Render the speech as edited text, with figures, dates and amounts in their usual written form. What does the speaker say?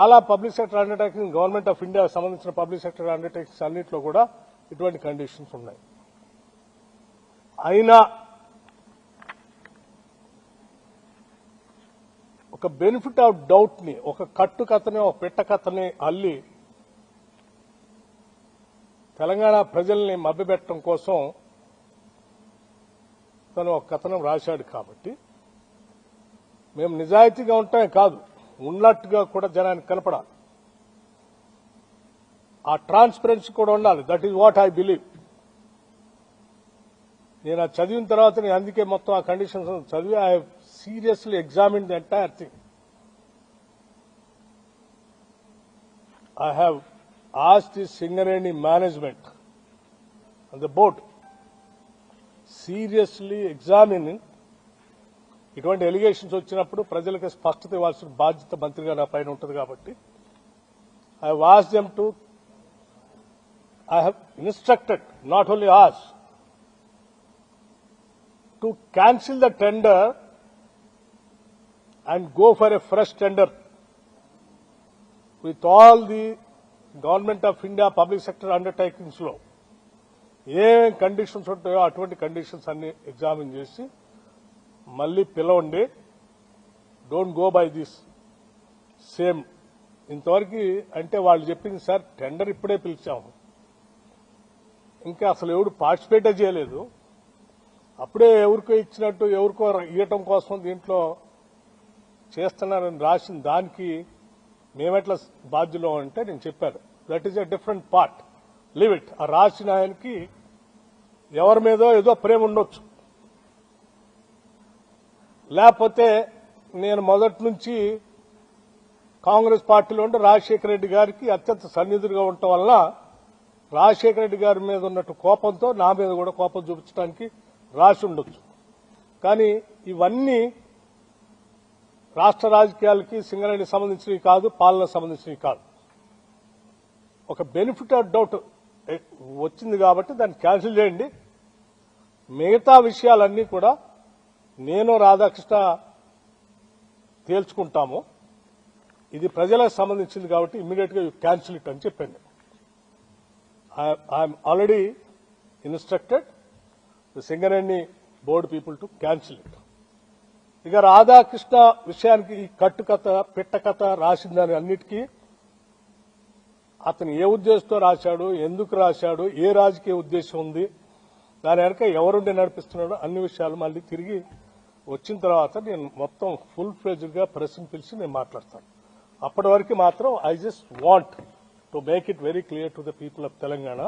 చాలా public sector undertaking government of India సంబంధించిన public sector undertakings అన్నింటిలో కూడా ఇటువంటి కండిషన్స్ ఉన్నాయి. అయినా ఒక బెనిఫిట్ ఆఫ్ డౌట్ ని, ఒక కట్టు కథని, ఒక పెట్ట కథని అల్లి తెలంగాణ ప్రజల్ని మభ్యపెట్టడం కోసం తను ఒక కథనం రాశాడు. కాబట్టి మేము నిజాయితీగా ఉంటామే కాదు, ఉన్నట్టుగా కూడా జనానికి కనపడాలి. ఆ ట్రాన్స్పరెన్సీ కూడా ఉండాలి. That is what I believe. నేను అది చదివిన తర్వాత నేను అందుకే మొత్తం ఆ కండిషన్స్ చదివి I have seriously examine the entire thing. I have asked the Singareni management and the board seriously examining ఇటువంటి ఎలిగేషన్స్ వచ్చినప్పుడు ప్రజలకు స్పష్టత ఇవ్వాల్సిన బాధ్యత మంత్రిగా నా పైన ఉంటుంది. కాబట్టి I have asked them to, I have instructed, not only asked, to cancel the tender and go for a fresh tender with all the Government of India public sector undertakings లో ఏ కండిషన్స్ ఉంటాయో అటువంటి conditions అన్ని examine చేసి మళ్ళీ పిలవండి. Don't go by this same. ఇంతవరకు అంటే వాళ్ళు చెప్పింది సార్ టెండర్ ఇప్పుడే పిలిచాము, ఇంకా అసలు ఎవరు పార్టిసిపేటే చేయలేదు, అప్పుడే ఎవరికో ఇచ్చినట్టు ఎవరికో ఇవ్వటం కోసం దీంట్లో చేస్తున్నారని రాసిన దానికి మేమెట్లా బాధ్యులు అంటే నేను చెప్పాను that is a different part, leave it. ఆ రాసిన ఆయనకి ఎవరి మీదో ఏదో ప్రేమ ఉండొచ్చు, లేకపోతే నేను మొదటి నుంచి కాంగ్రెస్ పార్టీలో ఉంటే రాజశేఖర రెడ్డి గారికి అత్యంత సన్నిధులుగా ఉండటం వల్ల రాజశేఖర రెడ్డి గారి మీద ఉన్నట్టు కోపంతో నా మీద కూడా కోపం చూపించడానికి రాసి ఉండొచ్చు. కానీ ఇవన్నీ రాష్ట్ర రాజకీయాలకి సింగరేణికి సంబంధించినవి కాదు, పాలనకు సంబంధించినవి కాదు. ఒక బెనిఫిట్ ఆఫ్ డౌట్ వచ్చింది కాబట్టి దాన్ని క్యాన్సిల్ చేయండి. మిగతా విషయాలన్నీ కూడా నేను రాధాకృష్ణ తేల్చుకుంటాము. ఇది ప్రజలకు సంబంధించింది కాబట్టి ఇమ్మీడియట్ గా క్యాన్సిల్ ఇట్ అని చెప్పాను. I'm already instructed the Singareni board people to cancel it. ఇక రాధాకృష్ణ విషయానికి ఈ కట్టు కథ, పిట్ట కథ రాసిందని అన్నిటికీ అతను ఏ ఉద్దేశంతో రాశాడు, ఎందుకు రాశాడు, ఏ రాజకీయ ఉద్దేశం ఉంది, దాని వెనక ఎవరుండి నడిపిస్తున్నాడో అన్ని విషయాలు మళ్ళీ తిరిగి వచ్చిన తర్వాత నేను మొత్తం ఫుల్ ఫ్లెడ్జ్డ్ గా ప్రెస్ని పిలిచి నేను మాట్లాడతాను. అప్పటి వరకు మాత్రం I just want to make it very clear to the people of Telangana